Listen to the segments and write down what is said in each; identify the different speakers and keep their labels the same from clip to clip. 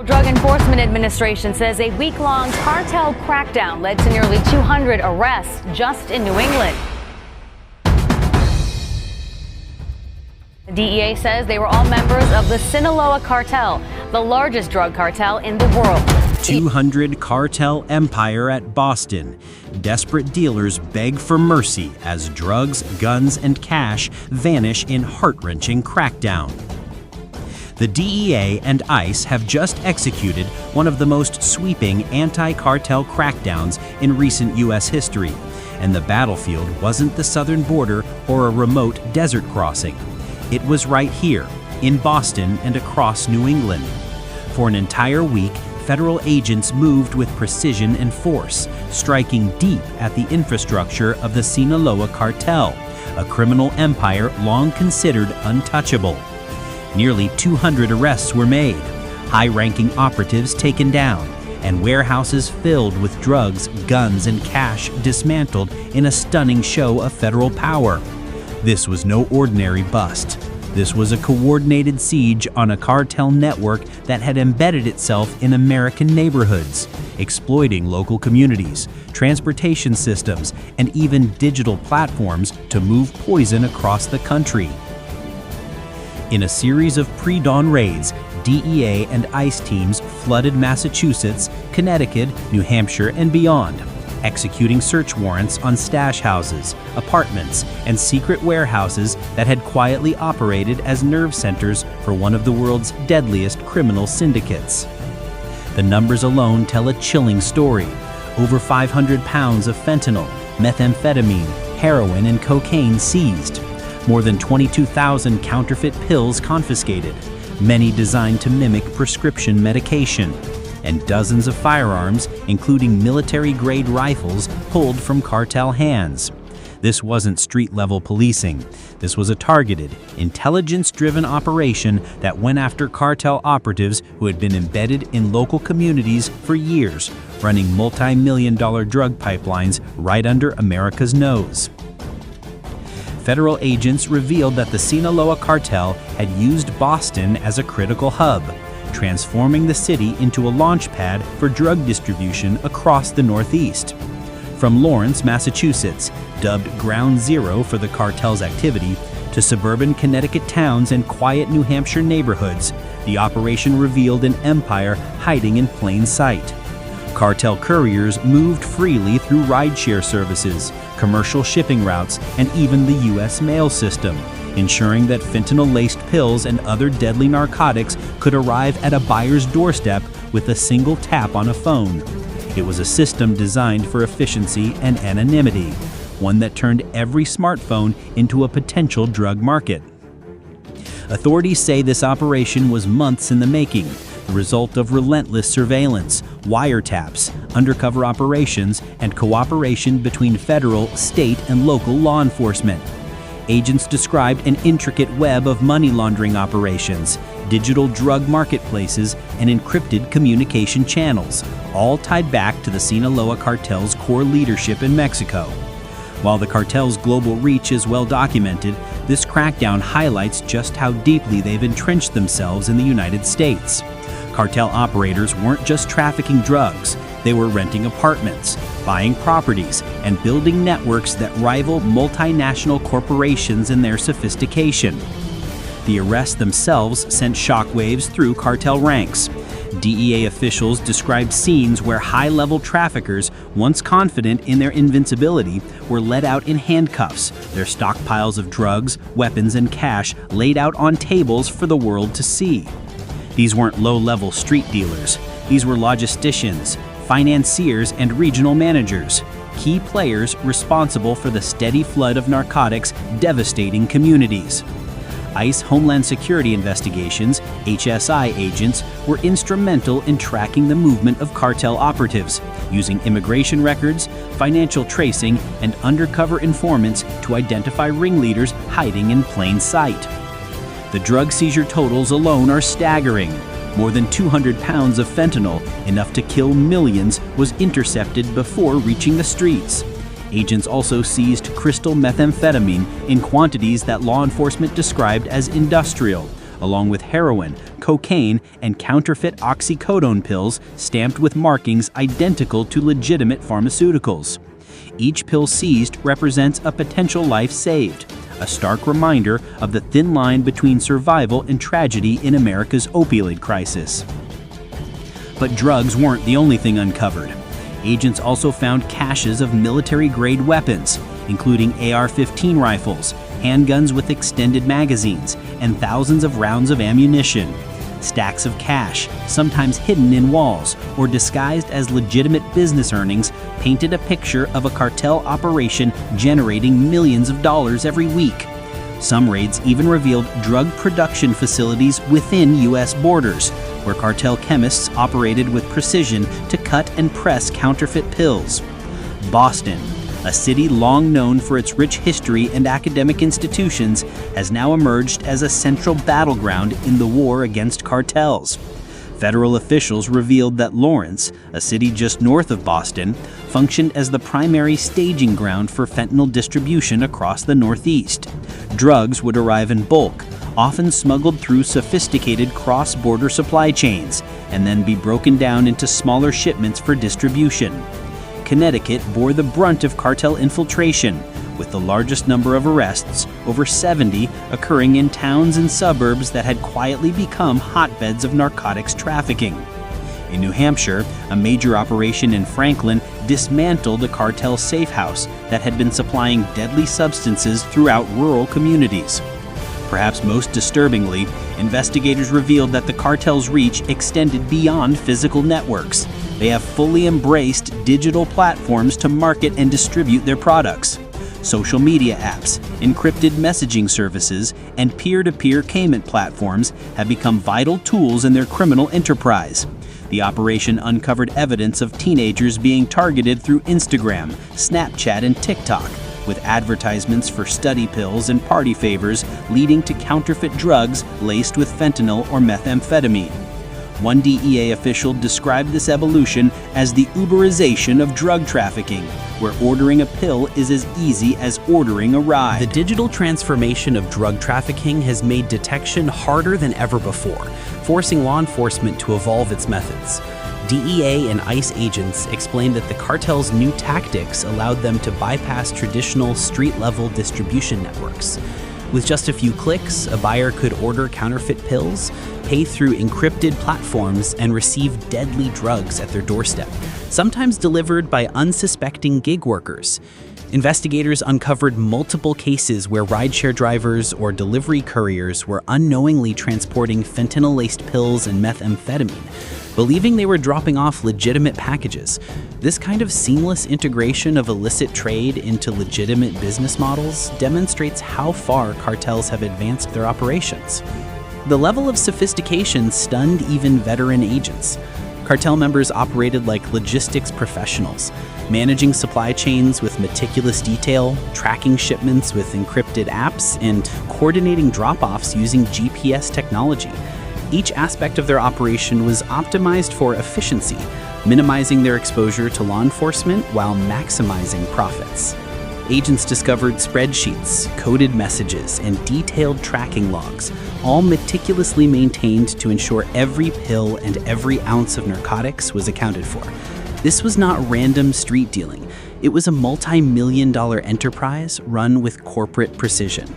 Speaker 1: Drug Enforcement Administration says a week-long cartel crackdown led to nearly 200 arrests just in New England. The DEA says they were all members of the Sinaloa cartel, the largest drug cartel in the world.
Speaker 2: 200 cartel empire at Boston. Desperate dealers beg for mercy as drugs, guns, and cash vanish in heart-wrenching crackdown. The DEA and ICE have just executed one of the most sweeping anti-cartel crackdowns in recent U.S. history, and the battlefield wasn't the southern border or a remote desert crossing. It was right here, in Boston and across New England. For an entire week, federal agents moved with precision and force, striking deep at the infrastructure of the Sinaloa cartel, a criminal empire long considered untouchable. Nearly 200 arrests were made, high-ranking operatives taken down, and warehouses filled with drugs, guns, and cash dismantled in a stunning show of federal power. This was no ordinary bust. This was a coordinated siege on a cartel network that had embedded itself in American neighborhoods, exploiting local communities, transportation systems, and even digital platforms to move poison across the country. In a series of pre-dawn raids, DEA and ICE teams flooded Massachusetts, Connecticut, New Hampshire, and beyond, executing search warrants on stash houses, apartments, and secret warehouses that had quietly operated as nerve centers for one of the world's deadliest criminal syndicates. The numbers alone tell a chilling story. Over 500 pounds of fentanyl, methamphetamine, heroin, and cocaine seized. More than 22,000 counterfeit pills confiscated, many designed to mimic prescription medication, and dozens of firearms, including military-grade rifles, pulled from cartel hands. This wasn't street-level policing. This was a targeted, intelligence-driven operation that went after cartel operatives who had been embedded in local communities for years, running multi-million-dollar drug pipelines right under America's nose. Federal agents revealed that the Sinaloa cartel had used Boston as a critical hub, transforming the city into a launch pad for drug distribution across the Northeast. From Lawrence, Massachusetts, dubbed Ground Zero for the cartel's activity, to suburban Connecticut towns and quiet New Hampshire neighborhoods, the operation revealed an empire hiding in plain sight. Cartel couriers moved freely through rideshare services, commercial shipping routes, and even the U.S. mail system, ensuring that fentanyl-laced pills and other deadly narcotics could arrive at a buyer's doorstep with a single tap on a phone. It was a system designed for efficiency and anonymity, one that turned every smartphone into a potential drug market. Authorities say this operation was months in the making, the result of relentless surveillance, wiretaps, undercover operations, and cooperation between federal, state, and local law enforcement. Agents described an intricate web of money laundering operations, digital drug marketplaces, and encrypted communication channels, all tied back to the Sinaloa cartel's core leadership in Mexico. While the cartel's global reach is well documented, this crackdown highlights just how deeply they've entrenched themselves in the United States. Cartel operators weren't just trafficking drugs, they were renting apartments, buying properties, and building networks that rival multinational corporations in their sophistication. The arrests themselves sent shockwaves through cartel ranks. DEA officials described scenes where high-level traffickers, once confident in their invincibility, were led out in handcuffs, their stockpiles of drugs, weapons, and cash laid out on tables for the world to see. These weren't low-level street dealers. These were logisticians, financiers, and regional managers, key players responsible for the steady flood of narcotics devastating communities. ICE Homeland Security Investigations, HSI agents, were instrumental in tracking the movement of cartel operatives, using immigration records, financial tracing, and undercover informants to identify ringleaders hiding in plain sight. The drug seizure totals alone are staggering. More than 200 pounds of fentanyl, enough to kill millions, was intercepted before reaching the streets. Agents also seized crystal methamphetamine in quantities that law enforcement described as industrial, along with heroin, cocaine, and counterfeit oxycodone pills stamped with markings identical to legitimate pharmaceuticals. Each pill seized represents a potential life saved, a stark reminder of the thin line between survival and tragedy in America's opioid crisis. But drugs weren't the only thing uncovered. Agents also found caches of military-grade weapons, including AR-15 rifles, handguns with extended magazines, and thousands of rounds of ammunition. Stacks of cash, sometimes hidden in walls or disguised as legitimate business earnings, painted a picture of a cartel operation generating millions of dollars every week. Some raids even revealed drug production facilities within U.S. borders, where cartel chemists operated with precision to cut and press counterfeit pills. Boston, a city long known for its rich history and academic institutions, has now emerged as a central battleground in the war against cartels. Federal officials revealed that Lawrence, a city just north of Boston, functioned as the primary staging ground for fentanyl distribution across the Northeast. Drugs would arrive in bulk, often smuggled through sophisticated cross-border supply chains, and then be broken down into smaller shipments for distribution. Connecticut bore the brunt of cartel infiltration, with the largest number of arrests, over 70, occurring in towns and suburbs that had quietly become hotbeds of narcotics trafficking. In New Hampshire, a major operation in Franklin dismantled a cartel safe house that had been supplying deadly substances throughout rural communities. Perhaps most disturbingly, investigators revealed that the cartel's reach extended beyond physical networks. They have fully embraced digital platforms to market and distribute their products. Social media apps, encrypted messaging services, and peer-to-peer payment platforms have become vital tools in their criminal enterprise. The operation uncovered evidence of teenagers being targeted through Instagram, Snapchat, and TikTok, with advertisements for study pills and party favors leading to counterfeit drugs laced with fentanyl or methamphetamine. One DEA official described this evolution as the Uberization of drug trafficking, where ordering a pill is as easy as ordering a ride.
Speaker 3: The digital transformation of drug trafficking has made detection harder than ever before, forcing law enforcement to evolve its methods. DEA and ICE agents explained that the cartel's new tactics allowed them to bypass traditional street-level distribution networks. With just a few clicks, a buyer could order counterfeit pills, pay through encrypted platforms, and receive deadly drugs at their doorstep, sometimes delivered by unsuspecting gig workers. Investigators uncovered multiple cases where rideshare drivers or delivery couriers were unknowingly transporting fentanyl-laced pills and methamphetamine, believing they were dropping off legitimate packages. This kind of seamless integration of illicit trade into legitimate business models demonstrates how far cartels have advanced their operations. The level of sophistication stunned even veteran agents. Cartel members operated like logistics professionals, managing supply chains with meticulous detail, tracking shipments with encrypted apps, and coordinating drop-offs using GPS technology. Each aspect of their operation was optimized for efficiency, minimizing their exposure to law enforcement while maximizing profits. Agents discovered spreadsheets, coded messages, and detailed tracking logs, all meticulously maintained to ensure every pill and every ounce of narcotics was accounted for. This was not random street dealing. It was a multi-million-dollar enterprise run with corporate precision.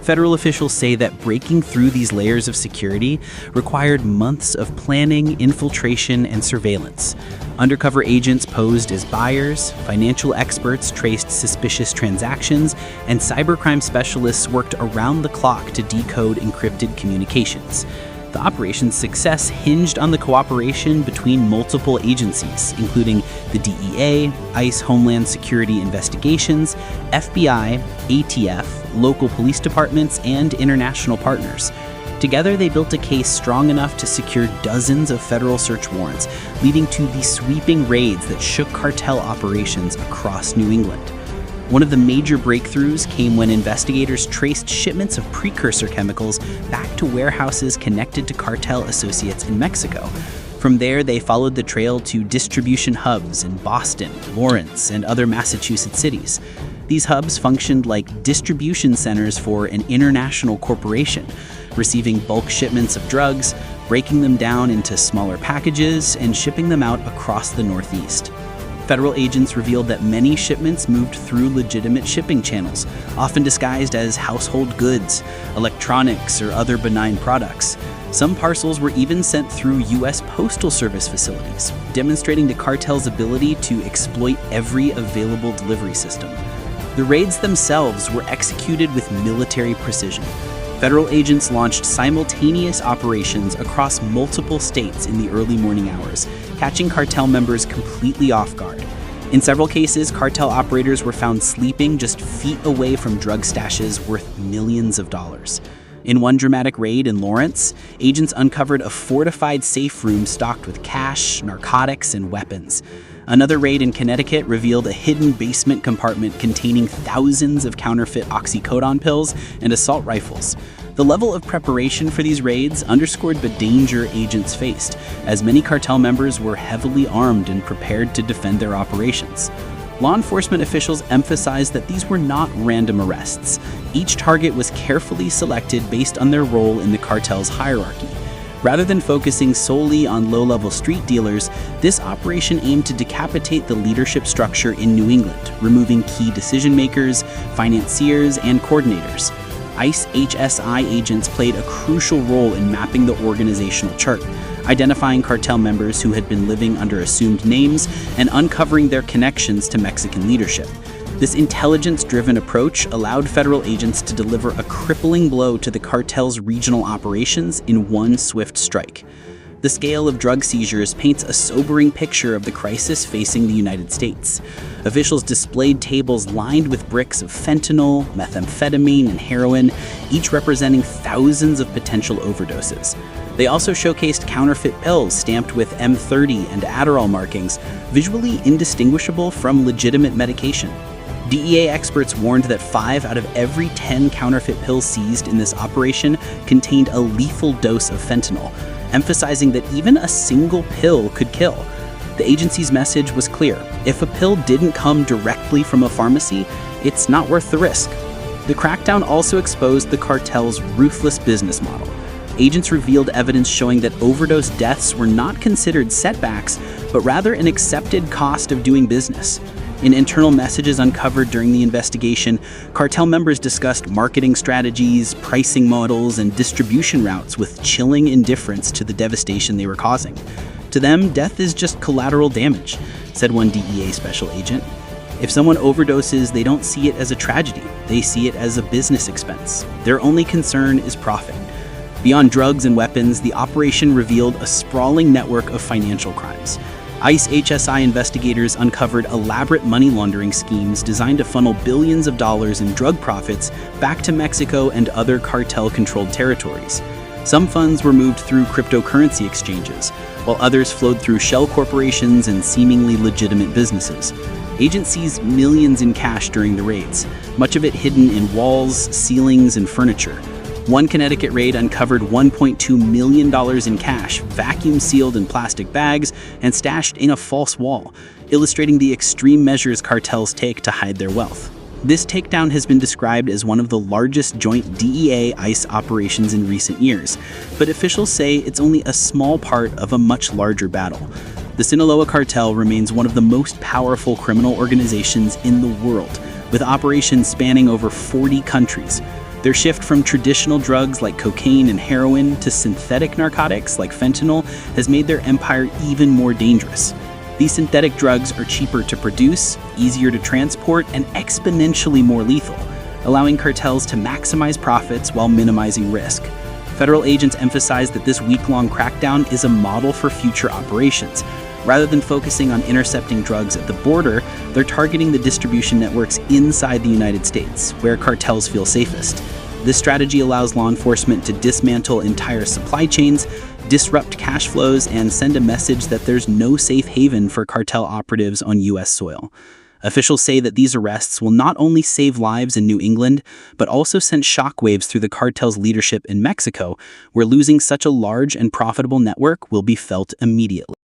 Speaker 3: Federal officials say that breaking through these layers of security required months of planning, infiltration, and surveillance. Undercover agents posed as buyers, financial experts traced suspicious transactions, and cybercrime specialists worked around the clock to decode encrypted communications. The operation's success hinged on the cooperation between multiple agencies, including the DEA, ICE Homeland Security Investigations, FBI, ATF, local police departments, and international partners. Together, they built a case strong enough to secure dozens of federal search warrants, leading to the sweeping raids that shook cartel operations across New England. One of the major breakthroughs came when investigators traced shipments of precursor chemicals back to warehouses connected to cartel associates in Mexico. From there, they followed the trail to distribution hubs in Boston, Lawrence, and other Massachusetts cities. These hubs functioned like distribution centers for an international corporation, receiving bulk shipments of drugs, breaking them down into smaller packages, and shipping them out across the Northeast. Federal agents revealed that many shipments moved through legitimate shipping channels, often disguised as household goods, electronics, or other benign products. Some parcels were even sent through U.S. Postal Service facilities, demonstrating the cartel's ability to exploit every available delivery system. The raids themselves were executed with military precision. Federal agents launched simultaneous operations across multiple states in the early morning hours, catching cartel members completely off guard. In several cases, cartel operators were found sleeping just feet away from drug stashes worth millions of dollars. In one dramatic raid in Lawrence, agents uncovered a fortified safe room stocked with cash, narcotics, and weapons. Another raid in Connecticut revealed a hidden basement compartment containing thousands of counterfeit oxycodone pills and assault rifles. The level of preparation for these raids underscored the danger agents faced, as many cartel members were heavily armed and prepared to defend their operations. Law enforcement officials emphasized that these were not random arrests. Each target was carefully selected based on their role in the cartel's hierarchy. Rather than focusing solely on low-level street dealers, this operation aimed to decapitate the leadership structure in New England, removing key decision-makers, financiers, and coordinators. ICE HSI agents played a crucial role in mapping the organizational chart, identifying cartel members who had been living under assumed names and uncovering their connections to Mexican leadership. This intelligence-driven approach allowed federal agents to deliver a crippling blow to the cartel's regional operations in one swift strike. The scale of drug seizures paints a sobering picture of the crisis facing the United States. Officials displayed tables lined with bricks of fentanyl, methamphetamine, and heroin, each representing thousands of potential overdoses. They also showcased counterfeit pills stamped with M30 and Adderall markings, visually indistinguishable from legitimate medication. DEA experts warned that 5 out of every 10 counterfeit pills seized in this operation contained a lethal dose of fentanyl, emphasizing that even a single pill could kill. The agency's message was clear: if a pill didn't come directly from a pharmacy, it's not worth the risk. The crackdown also exposed the cartel's ruthless business model. Agents revealed evidence showing that overdose deaths were not considered setbacks, but rather an accepted cost of doing business. In internal messages uncovered during the investigation, cartel members discussed marketing strategies, pricing models, and distribution routes with chilling indifference to the devastation they were causing. To them, death is just collateral damage, said one DEA special agent. If someone overdoses, they don't see it as a tragedy. They see it as a business expense. Their only concern is profit. Beyond drugs and weapons, the operation revealed a sprawling network of financial crimes. ICE HSI investigators uncovered elaborate money laundering schemes designed to funnel billions of dollars in drug profits back to Mexico and other cartel-controlled territories. Some funds were moved through cryptocurrency exchanges, while others flowed through shell corporations and seemingly legitimate businesses. Agents seized millions in cash during the raids, much of it hidden in walls, ceilings, and furniture. One Connecticut raid uncovered $1.2 million in cash, vacuum-sealed in plastic bags, and stashed in a false wall, illustrating the extreme measures cartels take to hide their wealth. This takedown has been described as one of the largest joint DEA ICE operations in recent years, but officials say it's only a small part of a much larger battle. The Sinaloa cartel remains one of the most powerful criminal organizations in the world, with operations spanning over 40 countries. Their shift from traditional drugs like cocaine and heroin to synthetic narcotics like fentanyl has made their empire even more dangerous. These synthetic drugs are cheaper to produce, easier to transport, and exponentially more lethal, allowing cartels to maximize profits while minimizing risk. Federal agents emphasize that this week-long crackdown is a model for future operations. Rather than focusing on intercepting drugs at the border, they're targeting the distribution networks inside the United States, where cartels feel safest. This strategy allows law enforcement to dismantle entire supply chains, disrupt cash flows, and send a message that there's no safe haven for cartel operatives on U.S. soil. Officials say that these arrests will not only save lives in New England, but also send shockwaves through the cartel's leadership in Mexico, where losing such a large and profitable network will be felt immediately.